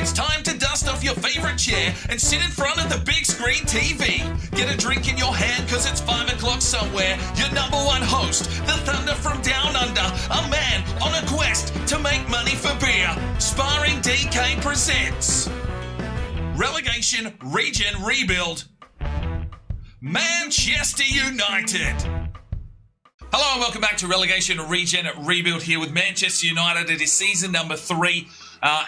It's time to dust off your favourite chair and sit in front of the big screen TV. Get a drink in your hand because it's 5 o'clock somewhere. Your number one host, the Thunder from Down Under, a man on a quest to make money for beer. Sparring DK presents Relegation Regen Rebuild, Manchester United. Hello and welcome back to Relegation Regen Rebuild here with Manchester United. It is season number 3.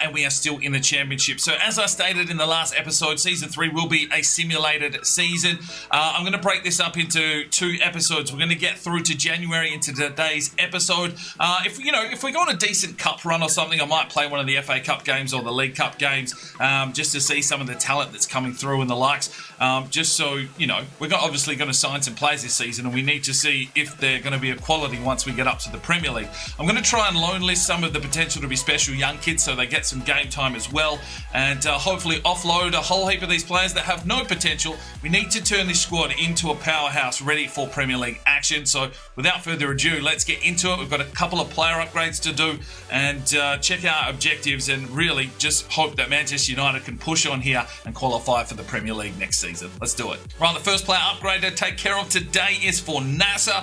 And we are still in the championship. So as I stated in the last episode, season 3 will be a simulated season. I'm going to break this up into 2 episodes. We're going to get through to January into today's episode. If we go on a decent cup run or something, I might play one of the FA Cup games or the League Cup games just to see some of the talent that's coming through and the likes. Just so, we're obviously going to sign some players this season and we need to see if they're going to be a quality once we get up to the Premier League. I'm going to try and loan list some of the potential to be special young kids so they get some game time as well, and hopefully offload a whole heap of these players that have no potential. We need to turn this squad into a powerhouse ready for Premier League action. So without further ado, let's get into it. We've got a couple of player upgrades to do and check our objectives and really just hope that Manchester United can push on here and qualify for the Premier League next season. Let's do it. Right, the first player upgrade to take care of today is for Nasser.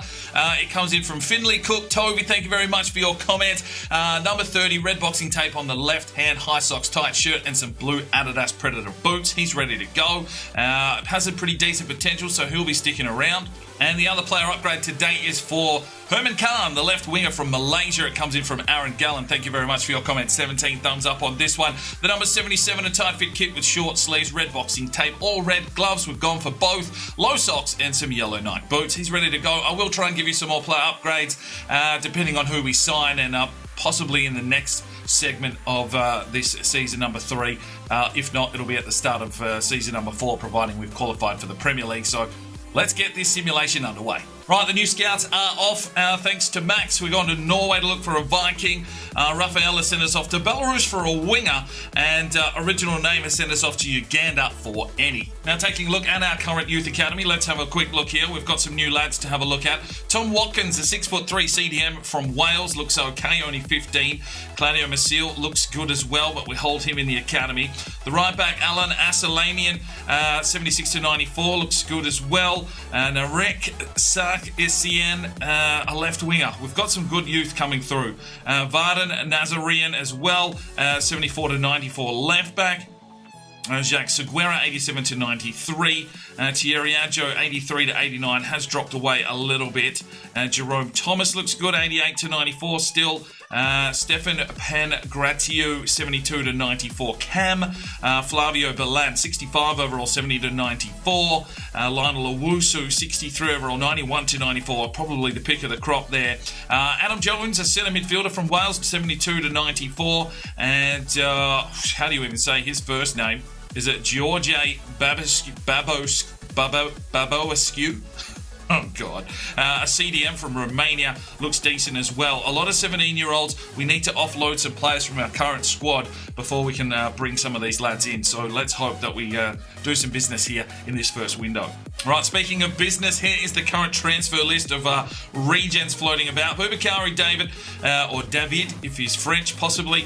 It comes in from Finley Cook. Toby, thank you very much for your comment. Number 30, red boxing tape on the left hand, high socks, tight shirt, and some blue Adidas Predator boots. He's ready to go. Has a pretty decent potential, so he'll be sticking around. And the other player upgrade today is for Herman Khan, the left winger from Malaysia. It comes in from Aaron Gallen. Thank you very much for your comment. 17 thumbs up on this one. The number 77, a tight fit kit with short sleeves, red boxing tape, all red gloves. We've gone for both. Low socks and some yellow Nike boots. He's ready to go. I will try and give you some more player upgrades depending on who we sign and possibly in the next segment of this season number 3. If not, it'll be at the start of season number 4, providing we've qualified for the Premier League. So let's get this simulation underway. Right, the new scouts are off thanks to Max. We're going to Norway to look for a Viking. Rafael has sent us off to Belarus for a winger. And Original Name has sent us off to Uganda for any. Now, taking a look at our current youth academy, let's have a quick look here. We've got some new lads to have a look at. Tom Watkins, a 6'3" CDM from Wales, looks okay, only 15. Claudio Masil looks good as well, but we hold him in the academy. The right back, Alan Asalamian, 76-94, looks good as well. And Narek Sarkisian, a left winger. We've got some good youth coming through. Vardan Nazarian as well, 74-94 left back. Jacques Seguera, 87-93. Thierry Adjo, 83-89, has dropped away a little bit. Jerome Thomas looks good, 88-94 still. Stefan Pangratio, 72-94. Cam. Flavio Belan, 65 overall, 70-94. Lionel Owusu, 63 overall, 91-94. Probably the pick of the crop there. Adam Jones, a centre midfielder from Wales, 72-94. And how do you even say his first name? Is it George Baboescu? Oh, God. A CDM from Romania looks decent as well. A lot of 17-year-olds. We need to offload some players from our current squad before we can bring some of these lads in. So let's hope that we do some business here in this first window. Right, speaking of business, here is the current transfer list of regens floating about. Bubakari David, or David, if he's French, possibly,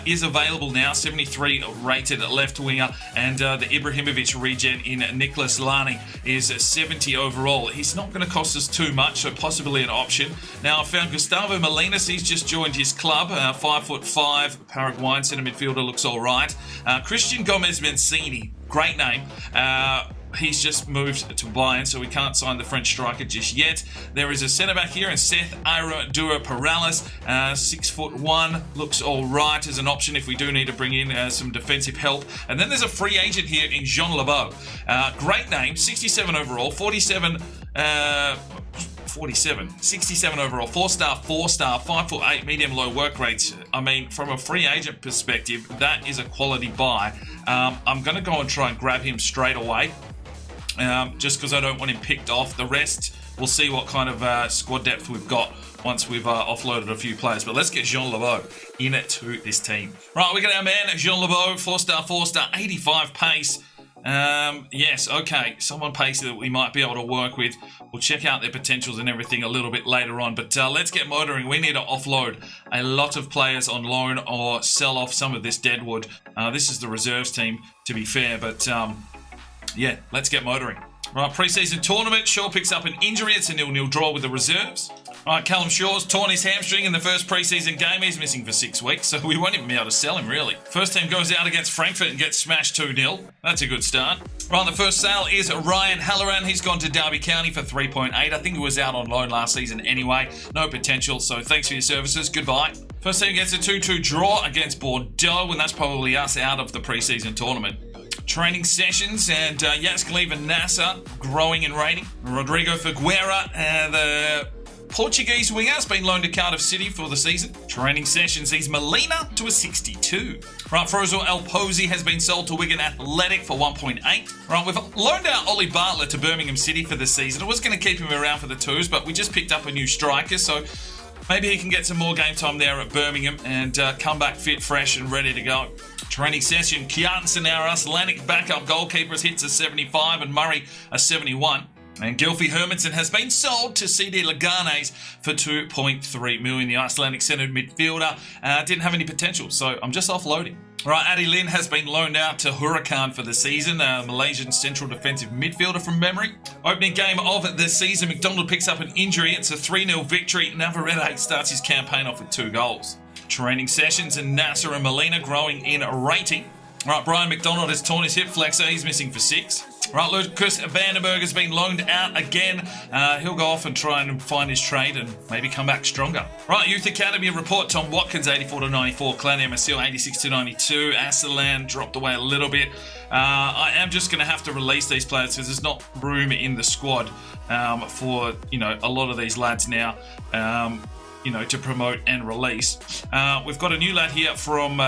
is available now. 73 rated left winger. And the Ibrahimovic regen in Nicholas Lani is 70 overall. He's not going to cost us too much, so possibly an option. Now, I found Gustavo Molinas. He's just joined his club. 5'5", Paraguayan centre midfielder, looks all right. Christian Gomez Mancini, great name. He's just moved to Bayern, so we can't sign the French striker just yet. There is a centre-back here, and Seth Ira Dura Perales, 6'1", looks all right as an option if we do need to bring in some defensive help. And then there's a free agent here in Jean Lebeau. Great name, 67 overall, 67 67 overall, 4-star, 5'8", medium-low work rates. I mean, from a free agent perspective, that is a quality buy. I'm going to go and try and grab him straight away, just because I don't want him picked off. The rest, we'll see what kind of squad depth we've got once we've offloaded a few players. But let's get Jean Lebeau in it to this team. Right, we got our man, Jean Lebeau, 4-star, 85 pace. Yes, okay. Someone pays that we might be able to work with. We'll check out their potentials and everything a little bit later on. But let's get motoring. We need to offload a lot of players on loan or sell off some of this deadwood. This is the reserves team, to be fair. But yeah, let's get motoring. Right, pre-season tournament. Shaw picks up an injury. It's a 0-0 draw with the reserves. Right, Callum Shaw's torn his hamstring in the first pre-season game. He's missing for 6 weeks, so we won't even be able to sell him, really. First team goes out against Frankfurt and gets smashed 2-0. That's a good start. Right, the first sale is Ryan Halloran. He's gone to Derby County for 3.8. I think he was out on loan last season anyway. No potential, so thanks for your services. Goodbye. First team gets a 2-2 draw against Bordeaux, and that's probably us out of the pre-season tournament. Training sessions, and Yaskalev and Nasser growing in rating. Rodrigo Figueira, the Portuguese winger, has been loaned to Cardiff City for the season. Training sessions, he's Molina to a 62. Right, Frozo El Posey has been sold to Wigan Athletic for 1.8. Right, we've loaned out Ollie Bartlett to Birmingham City for the season. I was going to keep him around for the twos, but we just picked up a new striker, so maybe he can get some more game time there at Birmingham and come back fit, fresh and ready to go. Training session, Kiartan our Icelandic backup goalkeepers hits a 75 and Murray a 71. And Gylfi Hermansen has been sold to CD Leganes for 2.3 million. The Icelandic-centred midfielder didn't have any potential, so I'm just offloading. Right, Addy Lin has been loaned out to Huracan for the season, a Malaysian central defensive midfielder from memory. Opening game of the season, McDonald picks up an injury. It's a 3-0 victory. Navarrete starts his campaign off with 2 goals. Training sessions, and Nasser and Molina growing in rating. Right, Brian McDonald has torn his hip flexor. He's missing for 6. Right, Lucas Vandenberg has been loaned out again. He'll go off and try and find his trade and maybe come back stronger. Right, Youth Academy report, Tom Watkins 84-94, Clan MSL 86-92, Asalan dropped away a little bit. I am just going to have to release these players because there's not room in the squad for, a lot of these lads now. To promote and release. We've got a new lad here from,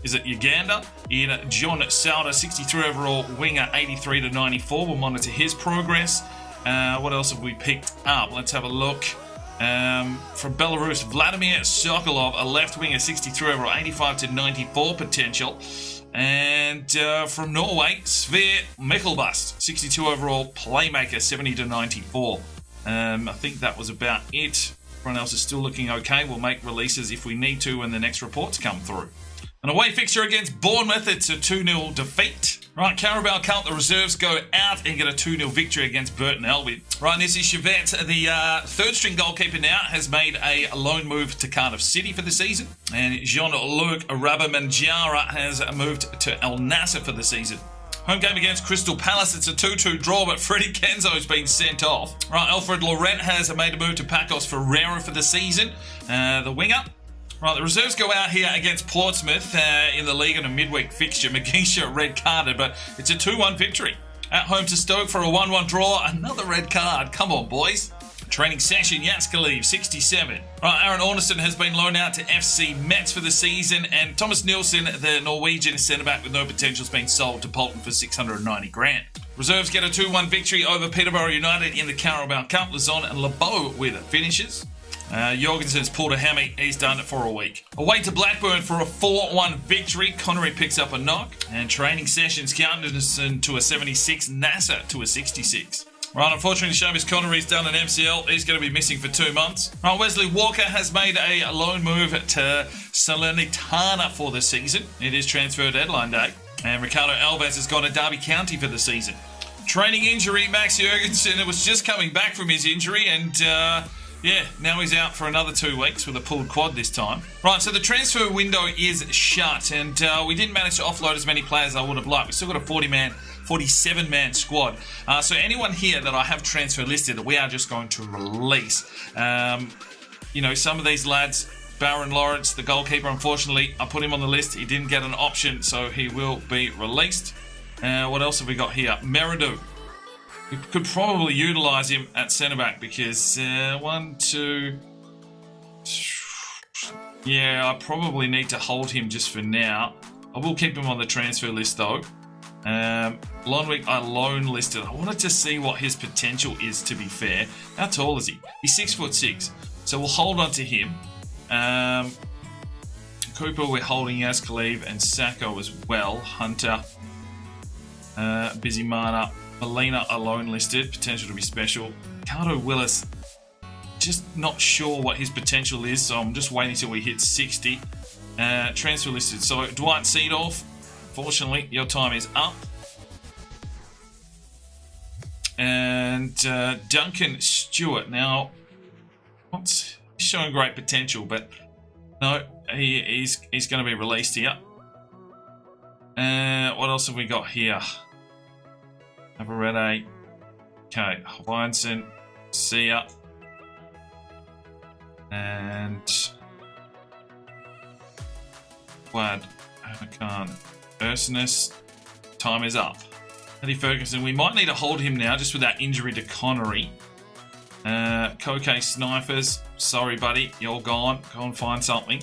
is it Uganda? In John Sauder, 63 overall winger, 83-94. We'll monitor his progress. What else have we picked up? Let's have a look. From Belarus, Vladimir Sokolov, a left winger, 63 overall, 85-94 potential. And from Norway, Sverre Mikkelbust, 62 overall, playmaker, 70-94. I think that was about it. Everyone else is still looking okay. We'll make releases if we need to when the next reports come through. An away fixture against Bournemouth. It's a 2-0 defeat. Right, Carabao Cup, the reserves go out and get a 2-0 victory against Burton Albion. Right, and this is Chevette, the third-string goalkeeper now, has made a loan move to Cardiff City for the season. And Jean-Luc Rabamanjara has moved to El Nasser for the season. Home game against Crystal Palace, it's a 2-2 draw, but Freddie Kenzo's been sent off. Right, Alfred Laurent has made a move to Pacos Ferreira for the season, the winger. Right, the reserves go out here against Portsmouth in the league in a midweek fixture. Magisha red-carded, but it's a 2-1 victory. At home to Stoke for a 1-1 draw, another red card. Come on, boys. Training session, Yaskalev, 67. Right, Aaron Ornstein has been loaned out to FC Metz for the season, and Thomas Nielsen, the Norwegian centre-back with no potential, has been sold to Bolton for 690 grand. Reserves get a 2-1 victory over Peterborough United in the Carabao Cup. Lazon and Lebeau with finishes. Jorgensen's pulled a hammy. He's done it for a week. Away to Blackburn for a 4-1 victory. Connery picks up a knock. And training sessions, Countenson to a 76, Nasser to a 66. Right, unfortunately, Seamus Connery's done an MCL. He's going to be missing for 2 months. Right, Wesley Walker has made a loan move to Salernitana for the season. It is transfer deadline day. And Ricardo Alves has gone to Derby County for the season. Training injury, Max Jurgensen was just coming back from his injury and... yeah, now he's out for another 2 weeks with a pulled quad this time. Right, so the transfer window is shut, and we didn't manage to offload as many players as I would have liked. We've still got a 47-man squad. So anyone here that I have transfer listed, we are just going to release. Some of these lads, Baron Lawrence, the goalkeeper, unfortunately, I put him on the list. He didn't get an option, so he will be released. What else have we got here? Meridu. We could probably utilise him at centre-back because 1, 2... Yeah, I probably need to hold him just for now. I will keep him on the transfer list though. Lonwick I loan listed. I wanted to see what his potential is, to be fair. How tall is he? He's 6'6", so we'll hold on to him. Cooper we're holding, Yaskalev and Sacco as well. Hunter. Busy Mana. Molina alone listed. Potential to be special. Ricardo Willis. Just not sure what his potential is, so I'm just waiting till we hit 60. Transfer listed. So Dwight Seedorf. Fortunately, your time is up. And Duncan Stewart. Now, he's showing great potential, but no, he's going to be released here. What else have we got here? Navarrete. Okay, Hawaiianson. Sia. And Wad. Khan. Ursinus. Time is up. Eddie Ferguson. We might need to hold him now just with that injury to Connery. Koke Snipers. Sorry, buddy. You're gone. Go and find something.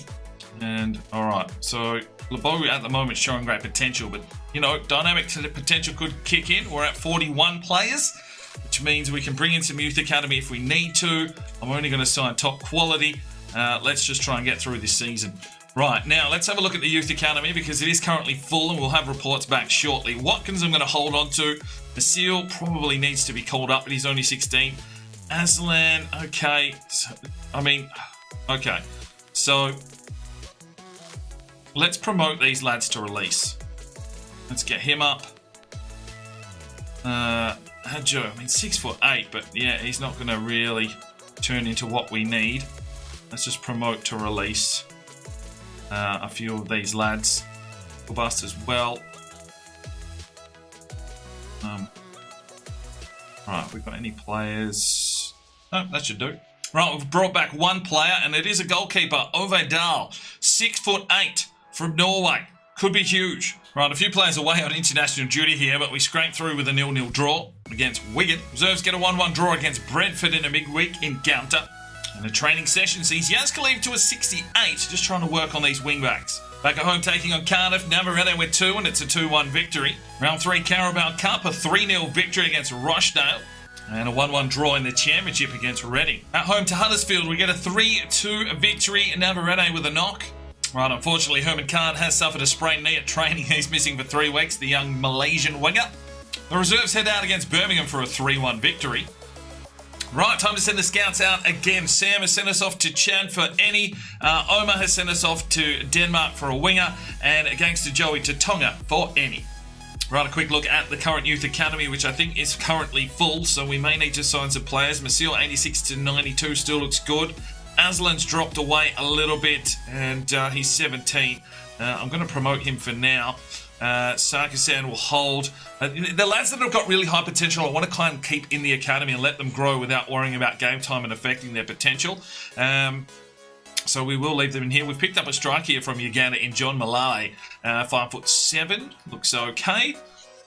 And, alright. So, LeBeau at the moment showing great potential, but, you know, dynamic potential could kick in. We're at 41 players, which means we can bring in some youth academy if we need to. I'm only going to sign top quality. Let's just try and get through this season. Right, now let's have a look at the youth academy because it is currently full and we'll have reports back shortly. Watkins I'm going to hold on to. Matsheard probably needs to be called up, but he's only 16. Aslan, okay. So, okay. So, let's promote these lads to release. Let's get him up. Hadjo, 6'8", but yeah, he's not going to really turn into what we need. Let's just promote to release a few of these lads. Bust as well. Right, we've got any players? No, that should do. Right, we've brought back one player, and it is a goalkeeper, Ove Dahl, 6'8", from Norway. Could be huge. Right, a few players away on international duty here, but we scraped through with a 0-0 draw against Wigan. Reserves get a 1-1 draw against Brentford in a midweek encounter. And the training session sees Yazkaleev to a 68, just trying to work on these wingbacks. Back at home taking on Cardiff, Navarrete with 2, and it's a 2-1 victory. Round 3 Carabao Cup, a 3-0 victory against Rochdale. And a 1-1 draw in the Championship against Reading. At home to Huddersfield, we get a 3-2 victory. Navarrete with a knock. Right, unfortunately, Herman Khan has suffered a sprained knee at training. He's missing for 3 weeks, the young Malaysian winger. The reserves head out against Birmingham for a 3-1 victory. Right, time to send the scouts out again. Sam has sent us off to Chad for any. Omar has sent us off to Denmark for a winger. And Gangster Joey to Tonga for any. Right, a quick look at the current youth academy, which I think is currently full. So we may need to sign some players. Matsheard 86 to 92 still looks good. Aslan's dropped away a little bit, and he's 17. I'm going to promote him for now. Sarkisyan will hold. The lads that have got really high potential, I want to kind of keep in the academy and let them grow without worrying about game time and affecting their potential. So we will leave them in here. We've picked up a strike here from Uganda in John Malale. 5'7", looks okay.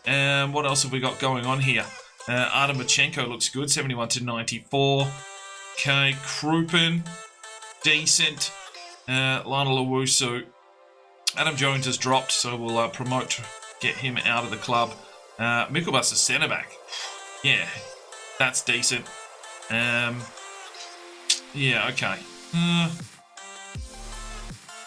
What else have we got going on here? Adam Machenko looks good, 71 to 94. Okay, Kruppen, decent. Lionel Owusu. Adam Jones has dropped, so we'll promote to get him out of the club. Mickelbus is centre-back. Yeah, that's decent. Yeah, okay.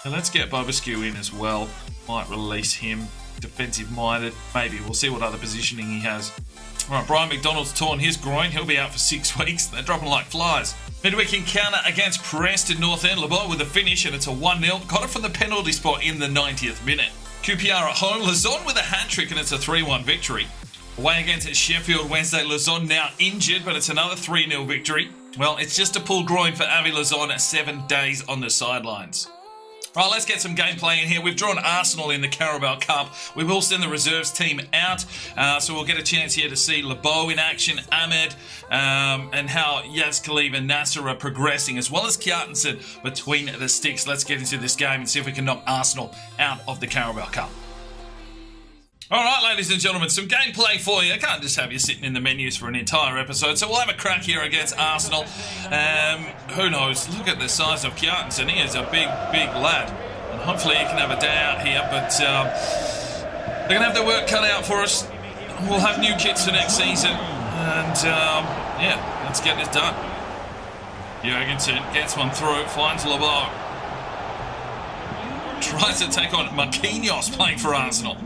Let's get Bobescu in as well. Might release him. Defensive-minded. Maybe. We'll see what other positioning he has. All right, Brian McDonald's torn his groin. He'll be out for 6 weeks. They're dropping like flies. Midweek encounter against Preston North End. LeBeau with a finish, and it's a 1-0. Got it from the penalty spot in the 90th minute. QPR at home. Luzon with a hat-trick, and it's a 3-1 victory. Away against Sheffield Wednesday. Luzon now injured, but it's another 3-0 victory. Well, it's just a pulled groin for Avi Luzon at 7 days on the sidelines. Right, let's get some gameplay in here. We've drawn Arsenal in the Carabao Cup. We will send the reserves team out, so we'll get a chance here to see LeBeau in action, Ahmed, and how Yazkaleev and Nasser are progressing, as well as Kjartansen between the sticks. Let's get into this game and see if we can knock Arsenal out of the Carabao Cup. All right, ladies and gentlemen, some gameplay for you. I can't just have you sitting in the menus for an entire episode, so we'll have a crack here against Arsenal. Who knows? Look at the size of Kjartansen. He is a big, big lad. And hopefully he can have a day out here, but they're going to have their work cut out for us. We'll have new kits for next season. And, yeah, let's get this done. Jurgensen gets one through, finds LeBeau. Tries to take on Marquinhos playing for Arsenal.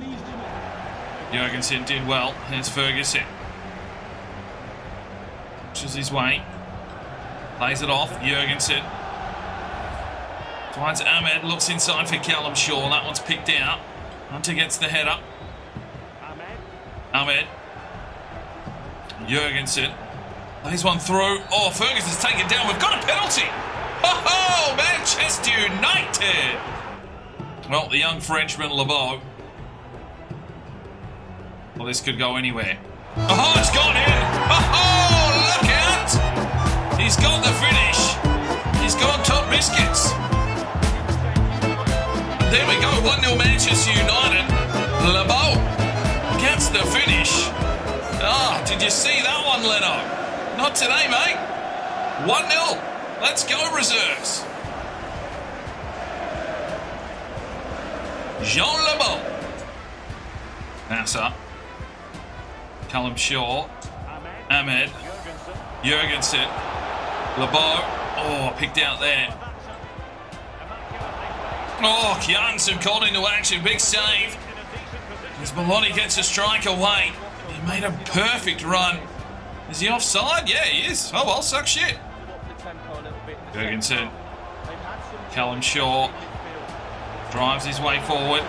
Jurgensen did well. Here's Ferguson. Pushes his way. Plays it off. Jurgensen. Finds Ahmed. Looks inside for Callum Shaw. That one's picked out. Hunter gets the header. Ahmed. Jurgensen. Plays one through. Oh, Ferguson's taken down. We've got a penalty. Oh, Manchester United. Well, the young Frenchman, Lebeau. Well, this could go anywhere. Oh, it's gone in. Oh, look out. He's got the finish. He's gone top biscuits. There we go. 1-0 Manchester United. Lebeau gets the finish. Ah, did you see that one, Leno? Not today, mate. 1-0. Let's go, reserves. Jean Lebeau. Nasser. Callum Shaw. Ahmed. Jurgensen. Lebeau. Oh, picked out there. Oh, Kjartansson called into action. Big save. As Maloney gets a strike away. He made a perfect run. Is he offside? Yeah, he is. Oh, well, suck shit. Jurgensen. Callum Shaw. Drives his way forward.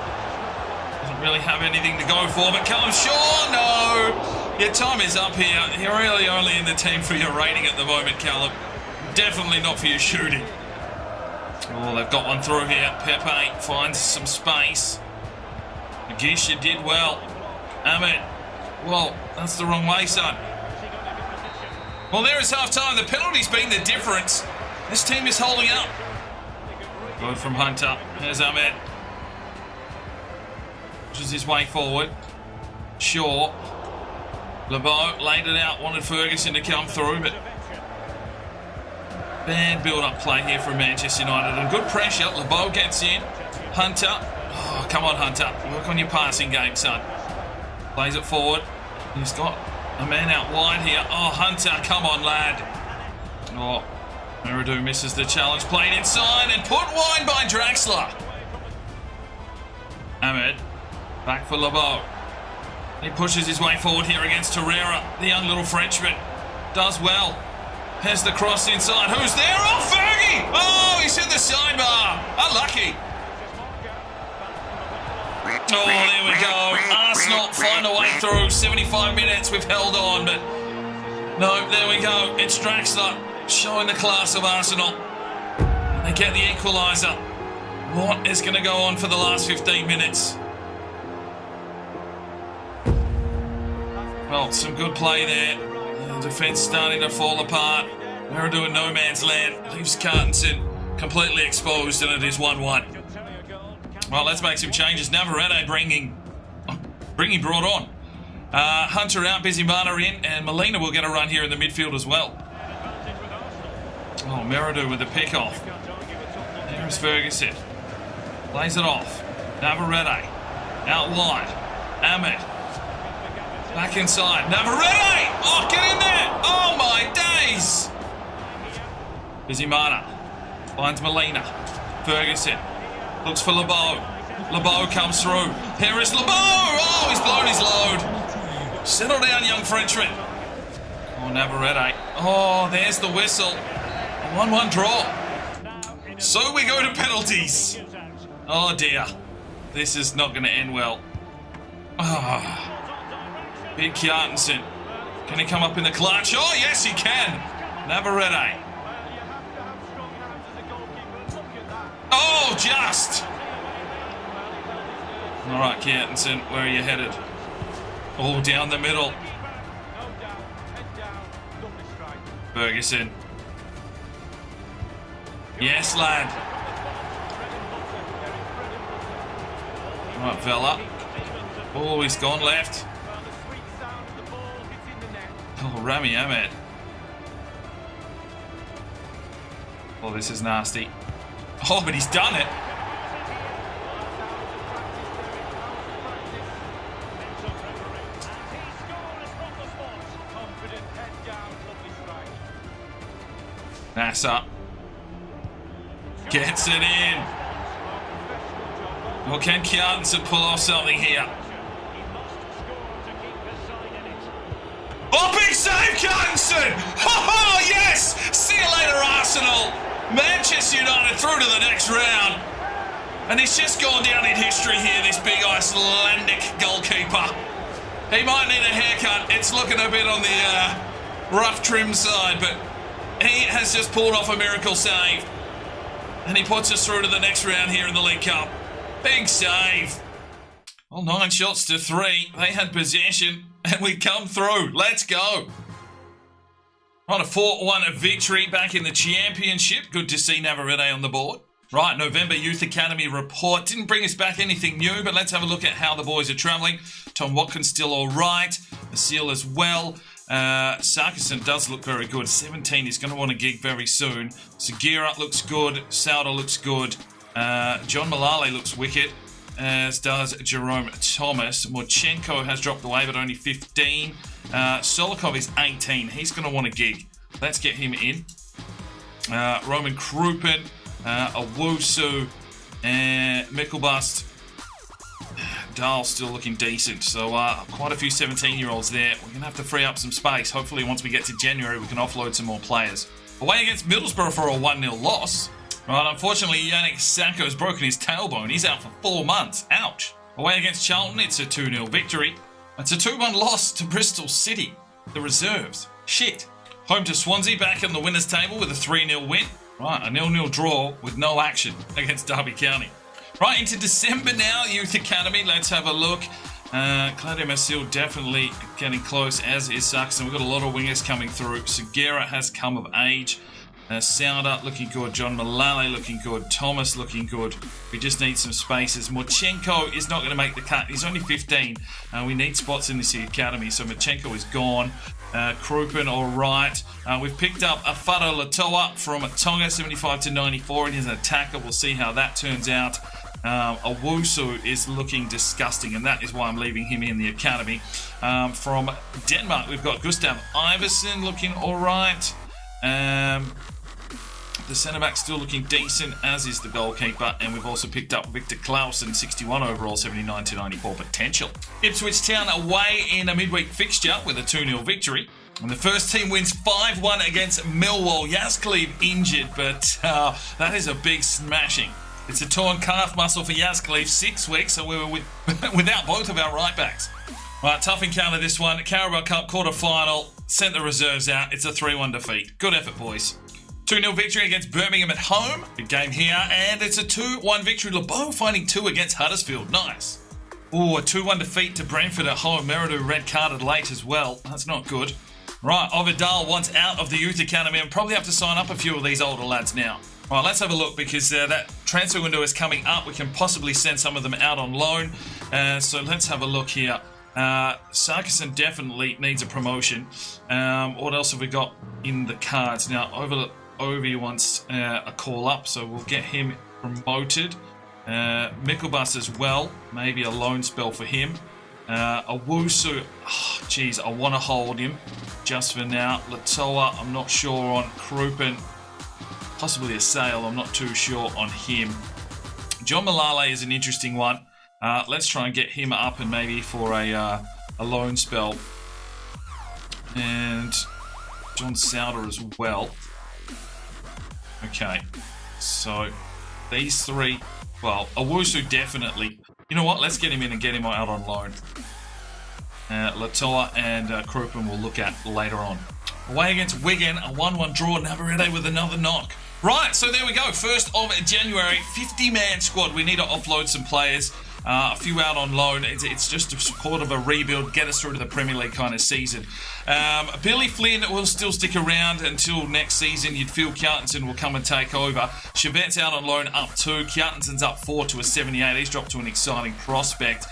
Doesn't really have anything to go for, but Callum Shaw, no! Your time is up here. You're really only in the team for your rating at the moment, Callum. Definitely not for your shooting. Oh, they've got one through here. Pepe finds some space. Gisha did well. Ahmed. Well, that's the wrong way, son. Well, there is half-time. The penalty's been the difference. This team is holding up. Good from Hunter. Here's Ahmed. Pushes his way forward. Shaw. Lebeau laid it out. Wanted Ferguson to come through, but bad build-up play here from Manchester United. And good pressure. Lebeau gets in. Hunter. Oh, come on, Hunter. Work on your passing game, son. Plays it forward. He's got a man out wide here. Oh, Hunter, come on, lad. Oh, Matsheard misses the challenge. Played inside and put wide by Draxler. Ahmed, back for Lebeau. He pushes his way forward here against Torreira. The young little Frenchman does well. Has the cross inside. Who's there? Oh, Fergie! Oh, he's hit the sidebar. Unlucky. Oh, there we go. Arsenal find a way through. 75 minutes we've held on, but no, there we go. It's Draxler showing the class of Arsenal. They get the equaliser. What is going to go on for the last 15 minutes? Well, some good play there. The defence starting to fall apart. Matsheard in no man's land. Leaves Kjartansson completely exposed, and it is 1-1. Well, let's make some changes. Navarrete bringing brought on. Hunter out, Bizimana in, and Molina will get a run here in the midfield as well. Oh, Matsheard with the pick off. There's Ferguson. Plays it off. Navarrete. Out wide. Ahmed. Back inside. Navarrete! Oh, get in there! Oh, my days! Bizimana. Finds Molina. Ferguson. Looks for Lebeau. Lebeau comes through. Here is Lebeau! Oh, he's blown his load. Settle down, young Frenchman. Oh, Navarrete. Oh, there's the whistle. A 1-1 draw. So we go to penalties. Oh, dear. This is not going to end well. Oh. Big Kjartansson. Can he come up in the clutch? Oh, yes, he can. Navarrete. Oh, just. All right, Kjartansson, where are you headed? Oh, down the middle. Ferguson. Yes, lad. All right, Vela. Oh, he's gone left. Oh, Rami Ahmed. Oh, this is nasty. Oh, but he's done it. Nasser gets it in. Well, can Kjartansson pull off something here? save, Carstensen! Oh, yes! See you later, Arsenal! Manchester United through to the next round. And he's just gone down in history here, this big Icelandic goalkeeper. He might need a haircut. It's looking a bit on the rough trim side, but he has just pulled off a miracle save. And he puts us through to the next round here in the League Cup. Big save. Well, 9 shots to 3. They had possession, and we come through. Let's go. On a 4-1 victory back in the Championship. Good to see Navarrete on the board. Right, November Youth Academy report. Didn't bring us back anything new, but let's have a look at how the boys are travelling. Tom Watkins still all right. Seal as well. Sarkison does look very good. 17 is going to want a gig very soon. Segura looks good. Sauter looks good. John Malale looks wicked, as does Jerome Thomas. Morchenko has dropped away, but only 15. Solikov is 18. He's going to want a gig. Let's get him in. Roman Kruppen, Owusu, and Mickelbust. Dahl still looking decent. So quite a few 17-year-olds there. We're going to have to free up some space. Hopefully once we get to January, we can offload some more players. Away against Middlesbrough for a 1-0 loss. Right, unfortunately, Yannick Sacco has broken his tailbone. He's out for 4 months. Ouch. Away against Charlton, it's a 2-0 victory. It's a 2-1 loss to Bristol City. The reserves. Shit. Home to Swansea, back in the winners' table with a 3-0 win. Right, a 0-0 draw with no action against Derby County. Right, into December now, Youth Academy. Let's have a look. Claudio Masil definitely getting close, as is Saxon. We've got a lot of wingers coming through. Segura has come of age. Sauter looking good. John Malale looking good. Thomas looking good. We just need some spaces. Morchenko is not going to make the cut. He's only 15. We need spots in this academy, so Morchenko is gone. Kruppen, all right. We've picked up Afado Latoa from Tonga, 75 to 94, and he's an attacker. We'll see how that turns out. Owusu is looking disgusting, and that is why I'm leaving him in the academy. From Denmark, we've got Gustav Iversen looking all right. The centre-back's still looking decent, as is the goalkeeper, and we've also picked up Victor Clausen, 61 overall, 79 to 94 potential. Ipswich Town away in a midweek fixture with a 2-0 victory. And the first team wins 5-1 against Millwall. Yazcleave injured, but that is a big smashing. It's a torn calf muscle for Yazcleave, 6 weeks, so we were without both of our right-backs. Right, tough encounter this one. Carabao Cup quarter-final, sent the reserves out. It's a 3-1 defeat. Good effort, boys. 2-0 victory against Birmingham at home. Big game here. And it's a 2-1 victory. LeBeau finding 2 against Huddersfield. Nice. Ooh, a 2-1 defeat to Brentford at home. Meridu red-carded late as well. That's not good. Right, Ovidal wants out of the Youth Academy and probably have to sign up a few of these older lads now. Right, let's have a look, because that transfer window is coming up. We can possibly send some of them out on loan. So let's have a look here. Sarkison definitely needs a promotion. What else have we got in the cards? Now, Ovi wants a call up, so we'll get him promoted. Mickelbus as well, maybe a loan spell for him. Owusu, oh, geez, I want to hold him just for now. Latoa, I'm not sure on. Kruppen, possibly a sale, I'm not too sure on him. John Malale is an interesting one. Let's try and get him up, and maybe for a loan spell. And John Sauter as well. Okay, so these 3, well, Owusu definitely. You know what, let's get him in and get him out on loan. Latoa and Kruppen we'll look at later on. Away against Wigan, a 1-1 draw. Navarrete with another knock. Right, so there we go. 1st of January, 50-man squad. We need to offload some players. A few out on loan. It's just a sort of a rebuild, get us through to the Premier League kind of season. Billy Flynn will still stick around until next season. You'd feel Kjartansson will come and take over. Chevette's out on loan, up 2. Kjartansson's up 4 to a 78. He's dropped to an exciting prospect.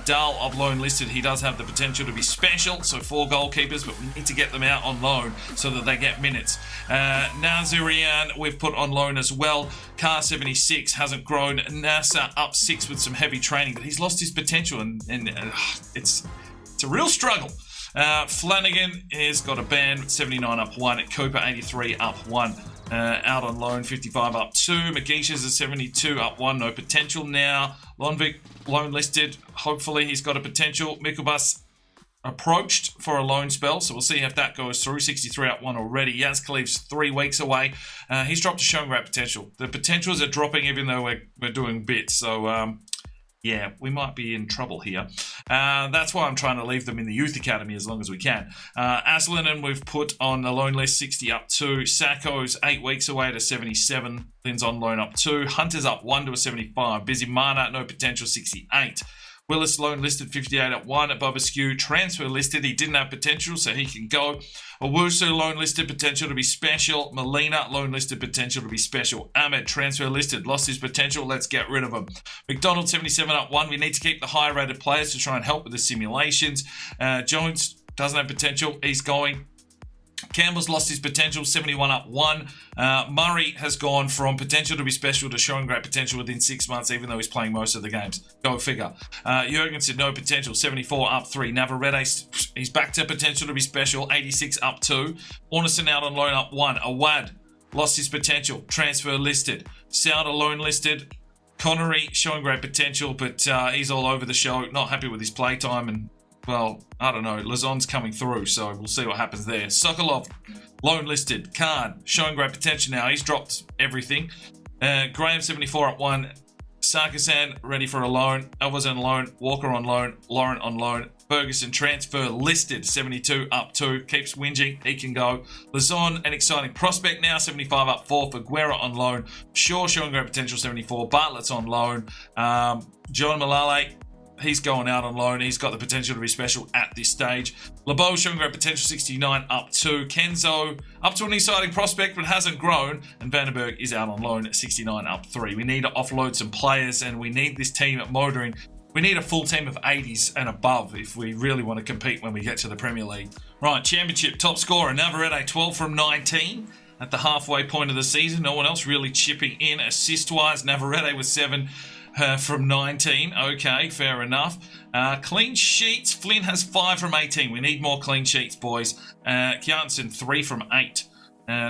Dahl of loan listed. He does have the potential to be special, so 4 goalkeepers, but we need to get them out on loan so that they get minutes. Nazarian we've put on loan as well. Car 76 hasn't grown. Nasser up 6 with some heavy training, but he's lost his potential, and it's a real struggle. Flanagan has got a ban, 79 up 1. Cooper 83 up 1. Out on loan, 55 up 2. McGeish's a 72 up 1, no potential now. Lonvik loan listed, hopefully he's got a potential. Mickelbus approached for a loan spell, so we'll see if that goes through. 63 up 1 already. Yaz Khalif's 3 weeks away. He's dropped to showing great potential. The potentials are dropping even though we're doing bits, so yeah, we might be in trouble here. That's why I'm trying to leave them in the youth academy as long as we can. Aslinen we've put on the loan list, 60 up 2. Sacco's 8 weeks away to 77. Lynn's on loan up 2. Hunter's up 1 to a 75. Busy Mana, no potential, 68. Willis loan listed 58 at 1. Above Askew, transfer listed. He didn't have potential, so he can go. Owusu loan listed, potential to be special. Molina loan listed, potential to be special. Ahmed transfer listed, lost his potential. Let's get rid of him. McDonald 77 up 1. We need to keep the higher rated players to try and help with the simulations. Jones doesn't have potential. He's going. Campbell's lost his potential, 71 up 1. Murray has gone from potential to be special to showing great potential within 6 months, even though he's playing most of the games. Go figure. Jurgensen, no potential, 74 up 3. Navarrete, he's back to potential to be special, 86 up 2. Ornison out on loan up 1. Awad lost his potential, transfer listed. Souter loan listed. Connery showing great potential, but he's all over the show, not happy with his playtime, and well, I don't know. Lazon's coming through, so we'll see what happens there. Sokolov, loan listed. Khan, showing great potential now. He's dropped everything. Graham, 74 up 1. Sarkisyan, ready for a loan. Elvers on loan. Walker on loan. Lauren on loan. Ferguson, transfer listed. 72 up 2. Keeps whinging. He can go. Lazon, an exciting prospect now. 75 up 4 for Guerra on loan. Shaw, showing great potential. 74. Bartlett's on loan. John Malale, he's going out on loan. He's got the potential to be special at this stage. LeBeau showing great potential, 69 up 2. Kenzo up to an exciting prospect but hasn't grown. And Vandenberg is out on loan at 69 up 3. We need to offload some players and we need this team at motoring. We need a full team of 80s and above if we really want to compete when we get to the Premier League. Right, Championship top scorer, Navarrete, 12 from 19. At the halfway point of the season, no one else really chipping in assist-wise. Navarrete with 7. From 19. Okay, fair enough. Clean sheets. Flynn has 5 from 18. We need more clean sheets, boys. Kjartansson, 3 from 8.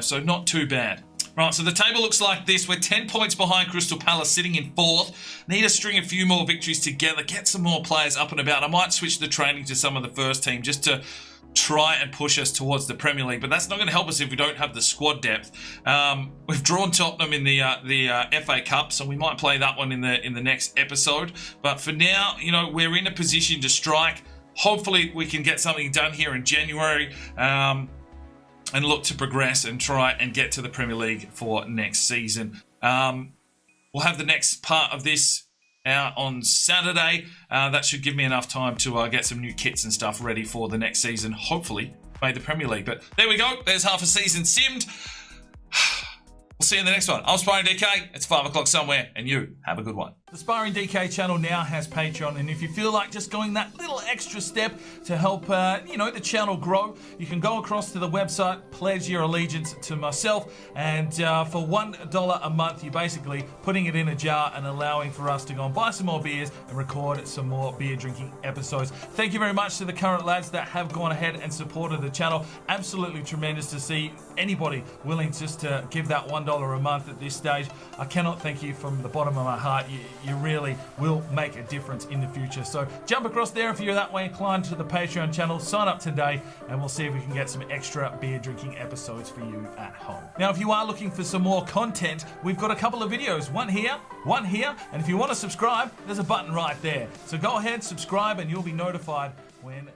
So not too bad. Right, so the table looks like this. We're 10 points behind Crystal Palace, sitting in 4th. Need to string a few more victories together. Get some more players up and about. I might switch the training to some of the first team just to try and push us towards the Premier League, but that's not going to help us if we don't have the squad depth. We've drawn Tottenham in the FA Cup, so we might play that one in the next episode. But for now, you know, we're in a position to strike. Hopefully, we can get something done here in January and look to progress and try and get to the Premier League for next season. We'll have the next part of this out on Saturday. That should give me enough time to get some new kits and stuff ready for the next season. Hopefully, made the Premier League. But there we go. There's half a season simmed. We'll see you in the next one. I'm Sparring DK. It's 5 o'clock somewhere, and you have a good one. The Sparring DK channel now has Patreon, and if you feel like just going that little extra step to help, the channel grow, you can go across to the website, pledge your allegiance to myself, and for $1 a month, you're basically putting it in a jar and allowing for us to go and buy some more beers and record some more beer drinking episodes. Thank you very much to the current lads that have gone ahead and supported the channel. Absolutely tremendous to see anybody willing just to give that $1 a month at this stage. I cannot thank you from the bottom of my heart. You really will make a difference in the future. So jump across there if you're that way inclined to the Patreon channel. Sign up today and we'll see if we can get some extra beer drinking episodes for you at home. Now, if you are looking for some more content, we've got a couple of videos. One here, and if you want to subscribe, there's a button right there. So go ahead, subscribe, and you'll be notified when